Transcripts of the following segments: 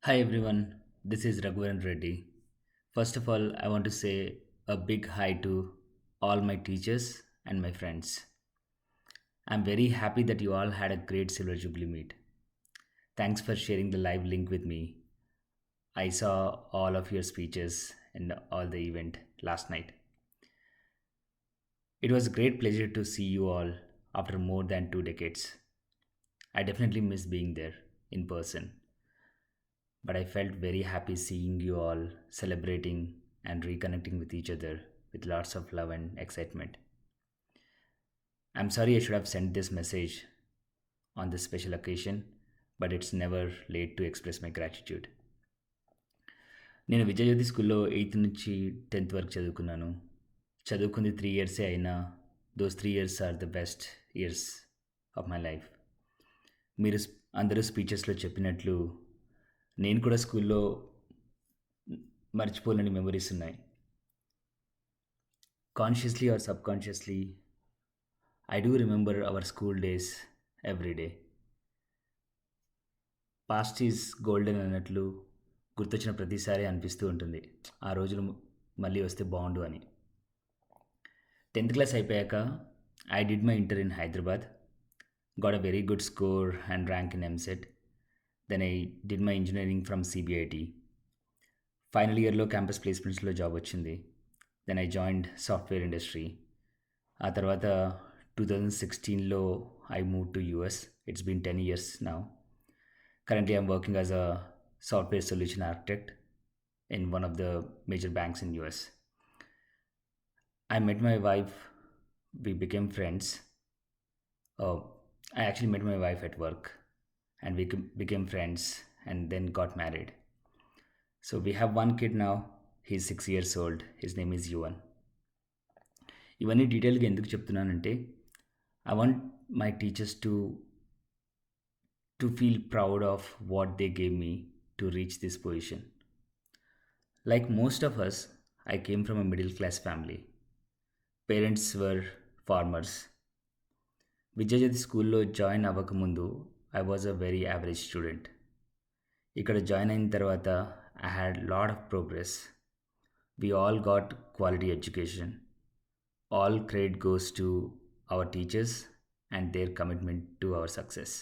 Hi everyone, this is Raghuvan Reddy. First of all, I want to say a big hi to all my teachers and my friends. I'm very happy that you all had a great Silver Jubilee meet. Thanks for sharing the live link with me. I saw all of your speeches and all the event last night. It was a great pleasure to see you all after more than 2 decades. I definitely miss being there in person, but I felt very happy seeing you all celebrating and reconnecting with each other with lots of love and excitement. I'm sorry I should have sent this message on this special occasion, but it's never late to express my gratitude. నేను విజయజ్యోతి స్కూల్లో 8th నుంచి 10th వరకు చదువుకున్నాను. చదువుకుంది 3 ఇయర్సే అయినా those 3 years or the best years of my life. మీరు అందరూ స్పీచెస్లో చెప్పినట్లు నేను కూడా స్కూల్లో మర్చిపోలేని మెమరీస్ ఉన్నాయి. Consciously or subconsciously, I do remember our school days every day. Past is golden అన్నట్లు గుర్తొచ్చిన ప్రతిసారి అనిపిస్తూ ఉంటుంది ఆ రోజులు మళ్ళీ వస్తే బాగుండు అని. 10th క్లాస్ అయిపోయాక I did my inter in Hyderabad, got a very good score and rank in EAMCET. Then I did my engineering from CBIT. Final ఇయర్లో క్యాంపస్ ప్లేస్మెంట్స్లో జాబ్ వచ్చింది. Then I joined software industry. ఆ తర్వాత 2016లో I move to US. It's been 10 years now. Currently, I'm working as a software solution architect in one of the major banks in US. I met my wife. We became friends. Uh, I actually met my wife at work, and we became friends, and then got married. So we have one kid now. He's 6 years old. His name is Yuvan. ఇవన్నీ డీటెయిల్గా ఎందుకు చెప్తున్నానంటే I want my teachers to feel proud of what they gave me to reach this position. Like most of us, I came from a middle class family. Parents were farmers. Vidyajyothi స్కూల్లో join అవ్వకముందు I was a very average student. ఇక్కడ join అయిన తర్వాత I had lot of progress. We all got quality education. All credit goes to our teachers and their commitment to our success.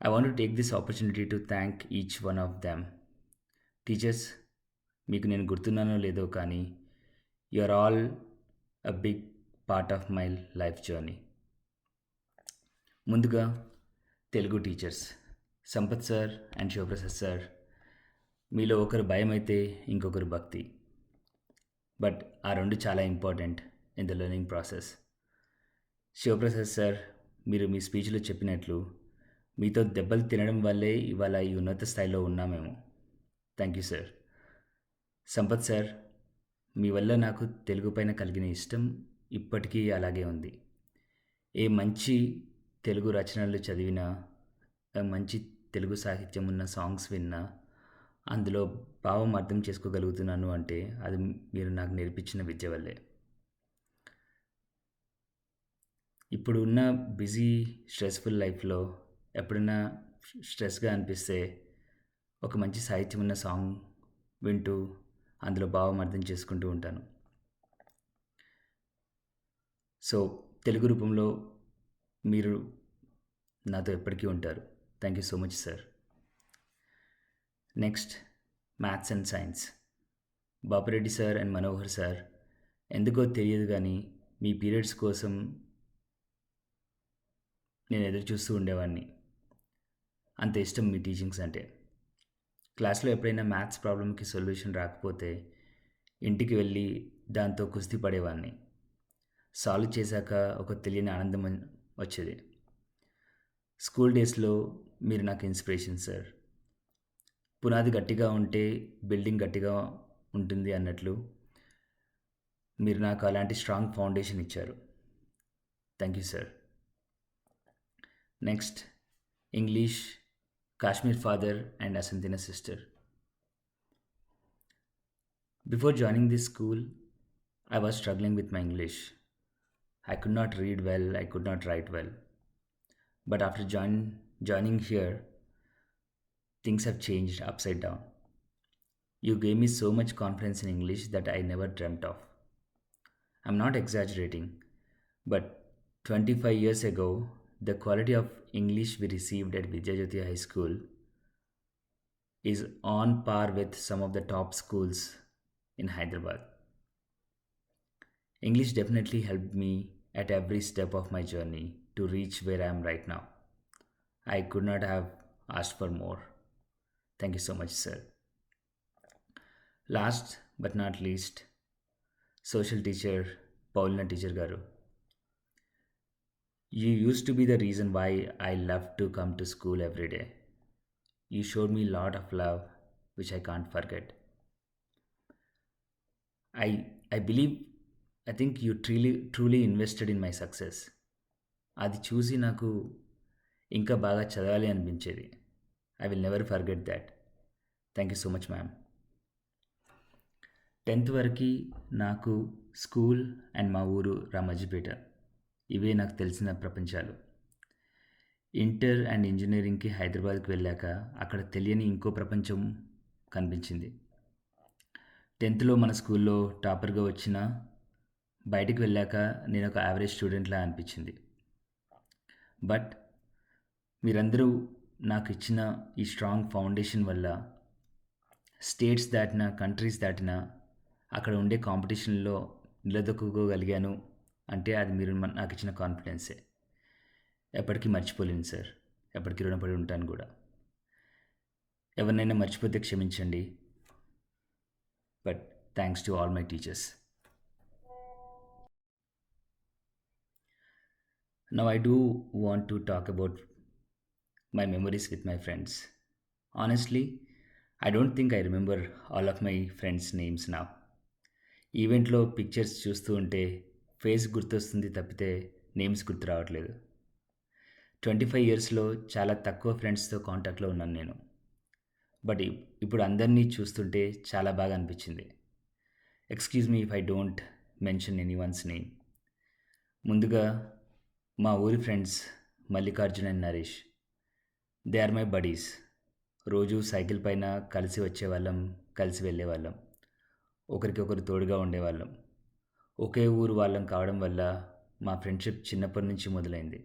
I want to take this opportunity to thank each one of them. Teachers, మీకు నేను గుర్తున్నానో లేదో కానీ you are all a big part of my life journey. ముందుగా Telugu teachers Sampath sir and Shivaprasad sir, మీలో ఒకరు భయం అయితే ఇంకొకరు భక్తి. బట్ ఆ రెండు చాలా important in the learning process. Shivaprasad sir, మీరు మీ స్పీచ్లో చెప్పినట్లు మీతో దెబ్బలు తినడం వల్లే ఇవాళ ఈ ఉన్నత స్థాయిలో ఉన్నామేమో. Thank you sir. Sampath sir, మీ వల్ల నాకు తెలుగు పైన కలిగిన ఇష్టం ఇప్పటికీ అలాగే ఉంది. ఏ మంచి తెలుగు రచనలు చదివినా, మంచి తెలుగు సాహిత్యం ఉన్న సాంగ్స్ విన్నా అందులో భావం అర్థం చేసుకోగలుగుతున్నాను అంటే అది మీరు నాకు నేర్పించిన విద్య వల్లే. ఇప్పుడు ఉన్న బిజీ స్ట్రెస్ఫుల్ లైఫ్లో ఎప్పుడైనా స్ట్రెస్గా అనిపిస్తే ఒక మంచి సాహిత్యం ఉన్న సాంగ్ వింటూ అందులో భావం అర్థం చేసుకుంటూ ఉంటాను. సో తెలుగు రూపంలో మీరు నాతో ఎప్పటికీ ఉంటారు. Thank you so much sir. Next, maths and science. Bapireddy sir and Manohar sir, ఎందుకో తెలియదు కానీ మీ పీరియడ్స్ కోసం నేను ఎదురు చూస్తూ ఉండేవాడిని. అంత ఇష్టం మీ టీచింగ్స్ అంటే. క్లాస్లో ఎప్పుడైనా మ్యాథ్స్ ప్రాబ్లమ్కి సొల్యూషన్ రాకపోతే ఇంటికి వెళ్ళి దాంతో కుస్తీ పడేవాడిని. సాల్వ్ చేశాక ఒక తెలియని ఆనందం వచ్చేది. స్కూల్ డేస్లో మీరు నాకు ఇన్స్పిరేషన్ సార్. పునాది గట్టిగా ఉంటే బిల్డింగ్ గట్టిగా ఉంటుంది అన్నట్లు మీరు నాకు అలాంటి స్ట్రాంగ్ ఫౌండేషన్ ఇచ్చారు. Thank you sir. Next, English, Kashmir father and అసంతిన sister. Before joining this school, I was struggling with my English. I could not read well, I could not write well. But after joining here, things have changed upside down. You gave me so much confidence in English that I never dreamt of. I'm not exaggerating, but 25 years ago, the quality of English we received at Vijayajyoti High School is on par with some of the top schools in Hyderabad. English definitely helped me at every step of my journey to reach where I am right now. I could not have asked for more. Thank you so much, sir. Last but not least, social teacher Paulina teacher Garu. You used to be the reason why I love to come to school every day. You showed me a lot of love, which I can't forget. I believe I think you truly invested in my success. అది చూసి నాకు ఇంకా బాగా చదవాలి అనిపించేది. I will never forget that. Thank you so much ma'am. 10th వరకు నాకు school and మా ఊరు రామజ్జిపేట ఇవే నాకు తెలిసిన ప్రపంచాలు. ఇంటర్ అండ్ ఇంజనీరింగ్కి హైదరాబాద్కి వెళ్ళాక అక్కడ తెలియని ఇంకో ప్రపంచం కనిపించింది. 10thలో మన స్కూల్లో టాపర్గా వచ్చిన బయటికి వెళ్ళాక నేను ఒక యావరేజ్ స్టూడెంట్లా అనిపించింది. బట్ మీరందరూ నాకు ఇచ్చిన ఈ స్ట్రాంగ్ ఫౌండేషన్ వల్ల స్టేట్స్ దాటిన కంట్రీస్ దాటిన అక్కడ ఉండే కాంపిటీషన్లో నిలదొక్కుకోగలిగాను అంటే అది మీరు నాకు ఇచ్చిన కాన్ఫిడెన్సే. ఎప్పటికీ మర్చిపోలేను సార్. ఎప్పటికీ రుణపడి ఉంటాను కూడా. ఎవరినైనా మర్చిపోతే క్షమించండి. But thanks to all my teachers. Now I do want to talk about my memories with my friends. Honestly, I don't think I remember all of my friends' names now. ఈవెంట్లో pictures చూస్తూ ఉంటే face గుర్తొస్తుంది తప్పితే names గుర్తు రావట్లేదు. 25 ఇయర్స్లో చాలా తక్కువ ఫ్రెండ్స్తో కాంటాక్ట్లో ఉన్నాను నేను. బట్ ఇప్పుడు అందరినీ చూస్తుంటే చాలా బాగా అనిపించింది. Excuse me if I don't mention anyone's name. ముందుగా మా ఊరి friends Mallikarjun and Naresh. They are my buddies. రోజు సైకిల్ పైన కలిసి వచ్చేవాళ్ళం, కలిసి వెళ్ళేవాళ్ళం, ఒకరికొకరు తోడుగా ఉండేవాళ్ళం. ఒకే ఊరు వాళ్ళం కావడం వల్ల మా ఫ్రెండ్షిప్ చిన్నప్పటి నుంచి మొదలైంది.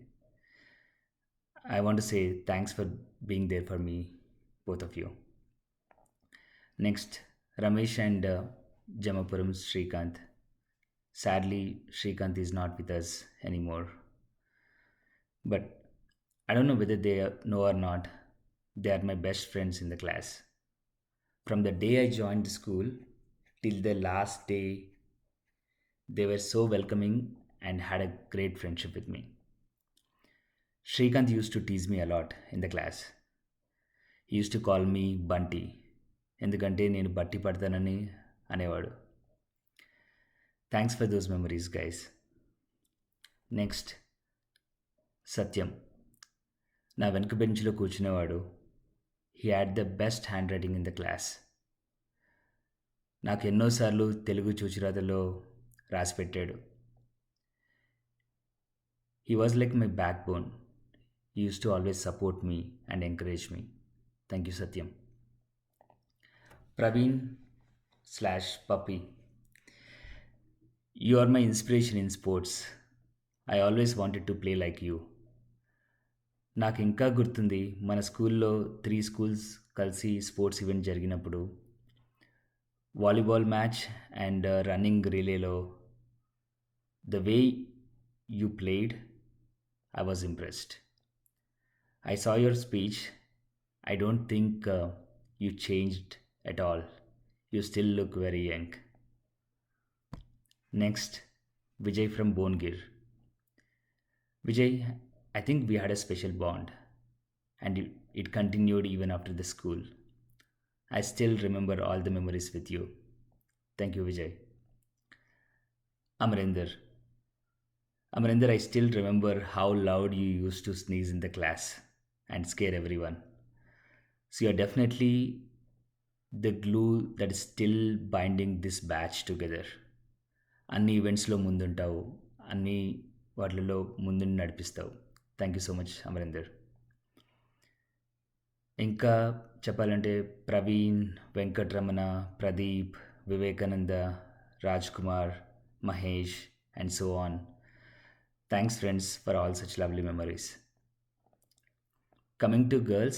I want to say thanks for being there for me, both of you. Next, Ramesh and Jamapuram Srikanth. Sadly, Srikanth is not with us anymore. But I don't know whether they know or not, they are my best friends in the class. From the day I joined the school till the last day, they were so welcoming and had a great friendship with me. Srikanth used to tease me a lot in the class. He used to call me Bunty, ఎందుకంటే నేను బట్టి పడతానని అనేవాడు. Thanks for those memories guys. Next, Satyam. నా వెనుక బెంచ్లో కూర్చునేవాడు. He had the best handwriting in the class. నాకు ఎన్నోసార్లు తెలుగు చూచిరాతలో రాసి పెట్టాడు. He was like my backbone. He used to always support me and encourage me. Thank you Satyam. Praveen slash Pappi. You are my inspiration in sports. I always wanted to play like you. నాకు ఇంకా గుర్తుంది, మన స్కూల్లో 3 schools కలిసి sports event జరిగినప్పుడు volleyball match and running రిలేలో the way you played, I was impressed. I saw your speech. I don't think you changed at all. You still look very young. Next, Vijay from Bongir. Vijay, I think we had a special bond and it continued even after the school. I still remember all the memories with you. Thank you, Vijay. Amarinder. Amarinder, I still remember how loud you used to sneeze in the class and scare everyone. So you're definitely the glue that is still binding this batch together. అన్ని ఈవెంట్స్లో ముందుంటావు, అన్ని వాటిలలో ముందుని నడిపిస్తావు. Thank you so much Amarinder. ఇంకా చెప్పాలంటే Praveen, Venkataramana, Pradeep, Vivekananda, Raj Kumar, Mahesh, and so on. Thanks friends for all such lovely memories. Coming to girls,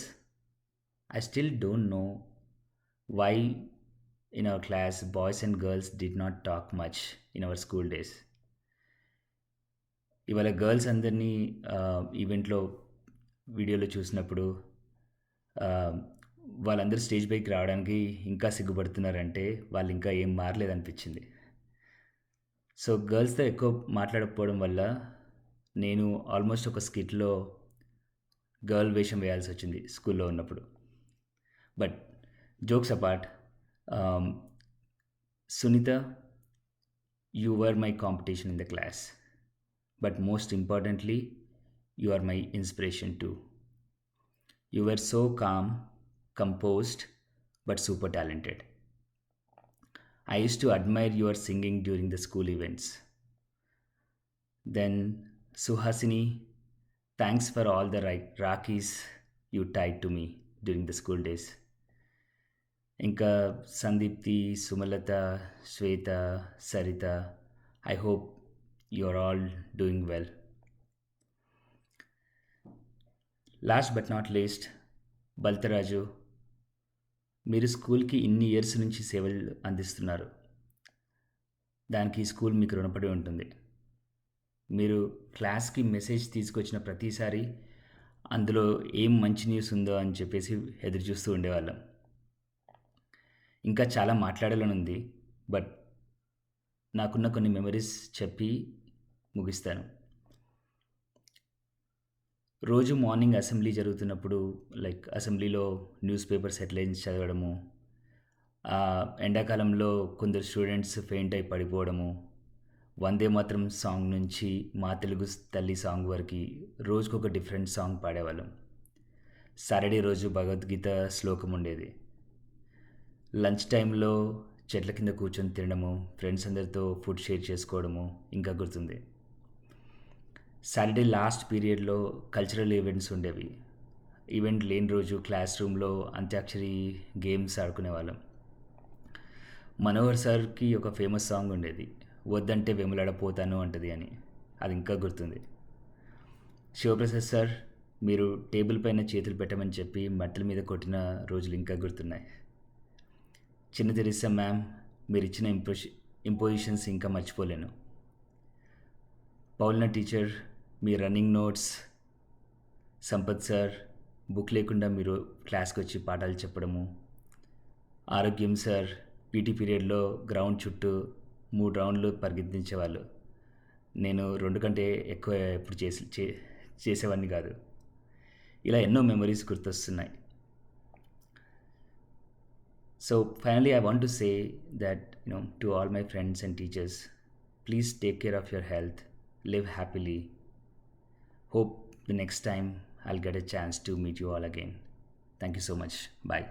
I still don't know why in our class boys and girls did not talk much in our school days. ఇవాళ girls అందరినీ ఈవెంట్లో వీడియోలో చూసినప్పుడు ఆ, వాళ్ళందరూ stage పైకి రావడానికి ఇంకా సిగ్గుపడుతున్నారంటే వాళ్ళు ఇంకా ఏం మారలేదనిపించింది. సో గర్ల్స్తో ఎక్కువ మాట్లాడకపోవడం వల్ల నేను ఆల్మోస్ట్ ఒక స్కిట్లో గర్ల్ వేషం వేయాల్సి వచ్చింది స్కూల్లో ఉన్నప్పుడు. But jokes apart, Sunitha, you were my competition in the class, but most importantly, you are my inspiration too. You were so calm, composed, but super talented. I used to admire your singing during the school events. Then, Suhasini, thanks for all the Rakis you tied to me during the school days. ఇంకా Sandeepthi, Sumalatha, Swetha, Saritha, I hope you are all doing well. Last but not least, Baltharaju, మీరు స్కూల్కి ఇన్ని years నుంచి సేవలు అందిస్తున్నారు. దానికి ఈ school మీకు రుణపడి ఉంటుంది. మీరు క్లాస్కి మెసేజ్ తీసుకొచ్చిన ప్రతిసారి అందులో ఏం మంచి న్యూస్ ఉందో అని చెప్పేసి ఎదురు చూస్తూ ఉండేవాళ్ళం. ఇంకా చాలా మాట్లాడాలని ఉంది, బట్ నాకున్న కొన్ని మెమరీస్ చెప్పి ముగిస్తాను. రోజు మార్నింగ్ అసెంబ్లీ జరుగుతున్నప్పుడు అసెంబ్లీలో న్యూస్ పేపర్స్ హెడ్లైన్స్ చదవడము, ఎండాకాలంలో కొందరు స్టూడెంట్స్ ఫెయింట్ అయి పడిపోవడము, వందే మాత్రం సాంగ్ నుంచి మా తెలుగు తల్లి సాంగ్ వరకు రోజుకొక డిఫరెంట్ సాంగ్ పాడేవాళ్ళం. సాటర్డే రోజు భగవద్గీత శ్లోకం ఉండేది. లంచ్ టైంలో చెట్ల కింద కూర్చొని తినడము, ఫ్రెండ్స్ అందరితో ఫుడ్ షేర్ చేసుకోవడము ఇంకా గుర్తుంది. సాటర్డే లాస్ట్ పీరియడ్లో కల్చరల్ ఈవెంట్స్ ఉండేవి. ఈవెంట్ లేని రోజు క్లాస్ రూమ్లో అంత్యాక్షరి గేమ్స్ ఆడుకునేవాళ్ళం. మనోహర్ సార్కి ఒక ఫేమస్ సాంగ్ ఉండేది, వద్దంటే వెములాడపోతాను అంటది అని. అది ఇంకా గుర్తుంది. శివప్రసాద్ సార్, మీరు టేబుల్ పైన చేతులు పెట్టమని చెప్పి మట్టల మీద కొట్టిన రోజులు ఇంకా గుర్తున్నాయి. చిన్న తెరిసా మ్యామ్, మీరు ఇచ్చిన ఇంపోజిషన్స్ ఇంకా మర్చిపోలేను. పౌల్న టీచర్, మీ running notes, Sampath sir, book లేకుండా మీరు క్లాస్కి వచ్చి పాఠాలు చెప్పడము, ఆరోగ్యం సార్, పీటీ పీరియడ్లో గ్రౌండ్ చుట్టూ 3 రౌండ్లు పరిగెత్తించేవాళ్ళు. నేను 2 కంటే ఎక్కువ ఎప్పుడు చేసేవాడిని కాదు. ఇలా ఎన్నో memories గుర్తొస్తున్నాయి. So finally, I want to say that, to all my friends and teachers, please take care of your health, live happily. Hope the next time I'll get a chance to meet you all again. Thank you so much. Bye.